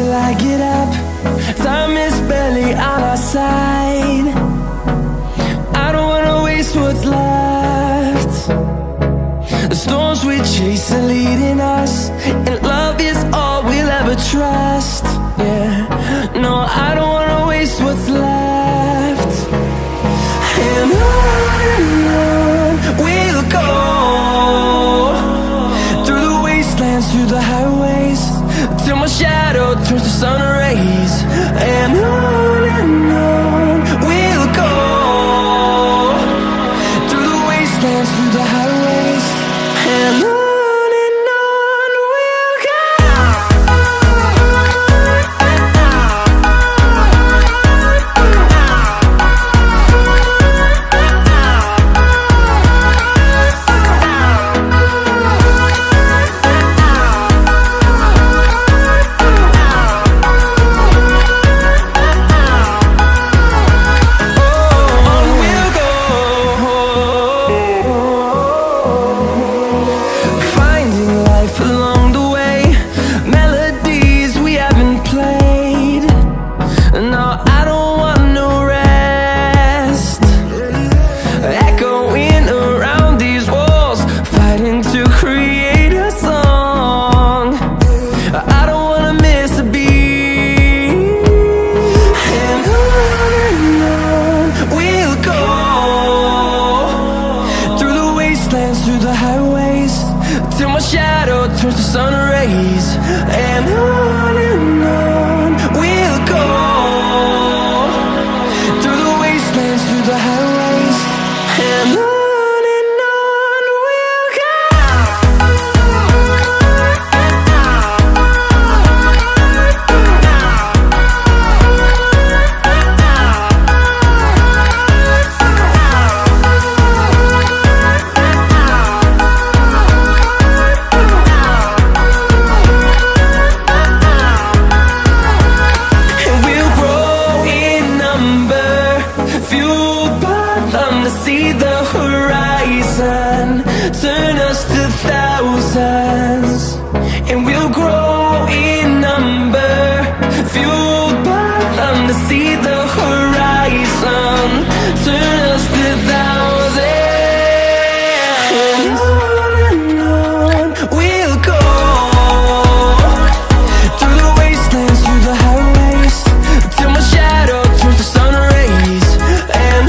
till I get up. Time is barely on our side. I don't wanna waste what's left. The storms we chase are leading us, and love is all we'll ever trust. Yeah, no, I don't wanna waste what's left. And on we'll go, through the wastelands, through the highways, till my shadow turns to sun rays. And on we'll go, through the wastelands, through the highways, and on we'll go. Through the highways, till my shadow turns to sun rays. And on we'll go, through the wastelands, through the highways, and on we'll go. See the horizon turn us to thousands, and we'll grow in number, fueled by them. To see the horizon turn us to thousands, and on we'll go, through the wastelands, through the highways, till my shadow turns to sun rays. And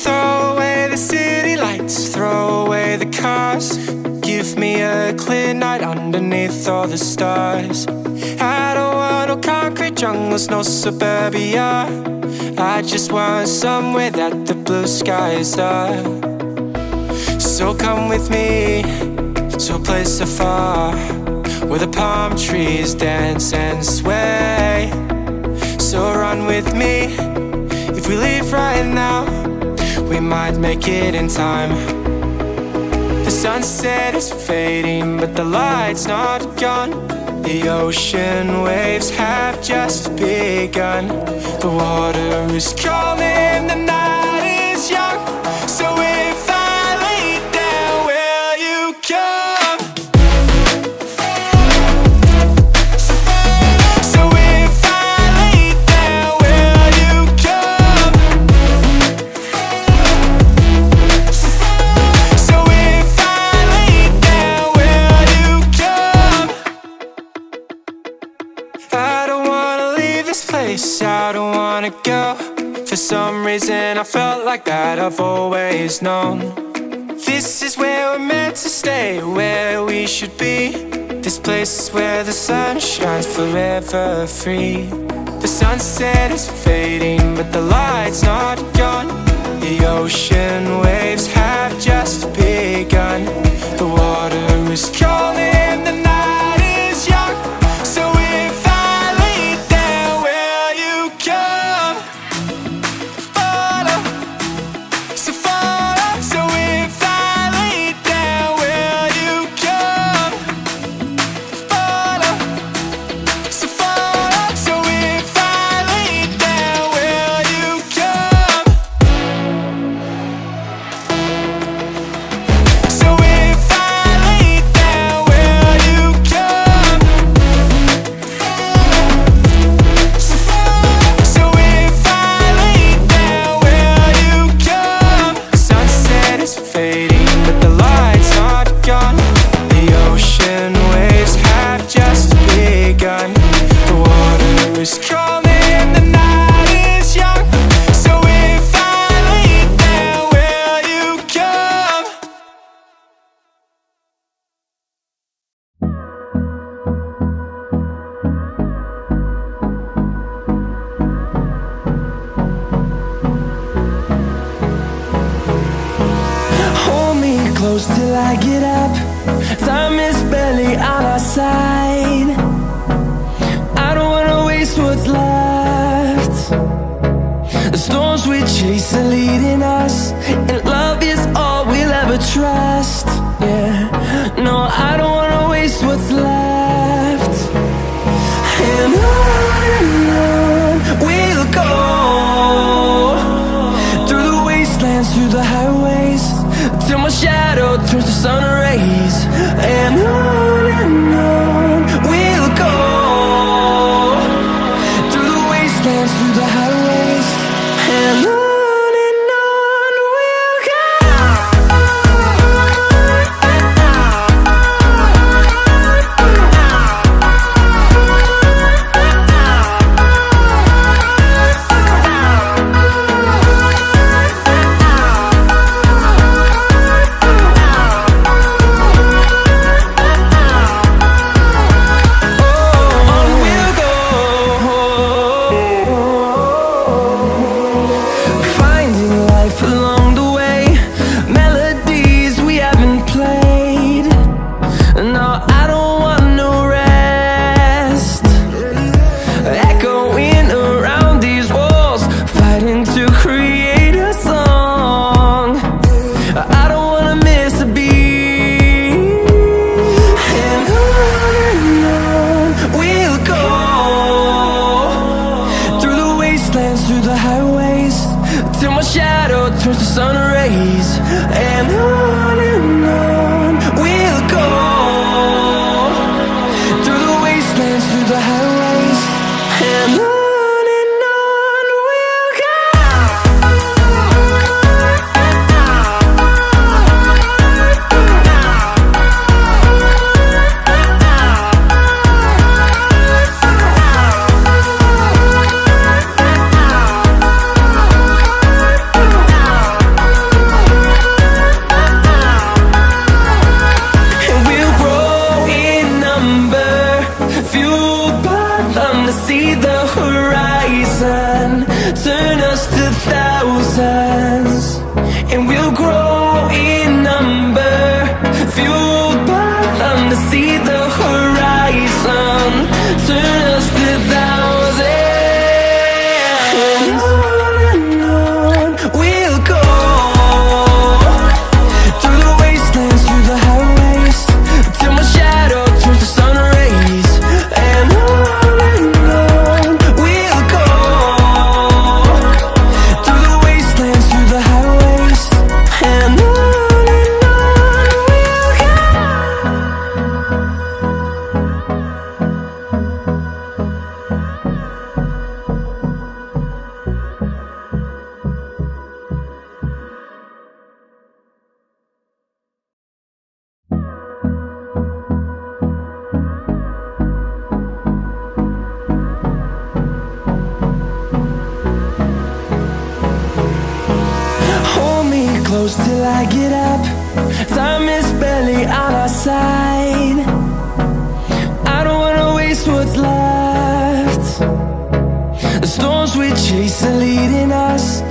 throw away the city lights, throw away the cars. Give me a clear night underneath all the stars. I don't want no concrete jungles, no suburbia. I just want somewhere that the blue skies are. So come with me to a place so far, where the palm trees dance and sway. So run with me. If we leave right now, we might make it in time. The sunset is fading, but the light's not gone. The ocean waves have just begun. The water is calling, the night is young. So if I lay down, will you come? So if I lay down, will you come? So if I lay down, will you come? I don't wanna leave this place, I don't wanna go. For some reason I felt like that I've always known. This is where we're meant to stay, where we should be. This place is where the sun shines forever free. The sunset is fading, but the light's not gone. The ocean waves have just begun. The water is calling, the night is young. So if I lay down, will you come? close till I get up. Time is barely on our side. I don't wanna waste what's left. The storms we chase are leading us, and love is all we'll ever trust. Yeah, no, I don't wanna waste what's left. And on we'll go, through the wastelands, through the highways, till my shadow turns to sun rays. And on we'll go, through the wastelands, through the highways, and on we'll go. Through the highways, till my shadow turns to sun rays. And on we'll go, through the wastelands, through the highways, and on we'll go. See the horizon, turn us to thousands, and we'll grow in number, fueled by them. To see the horizon, turn us to thousands, and on we'll go, through the wastelands, through the highways, till my shadow turns to sun rays. And close till I get up. Time is barely on our side. I don't wanna waste what's left. The storms we chase are leading us,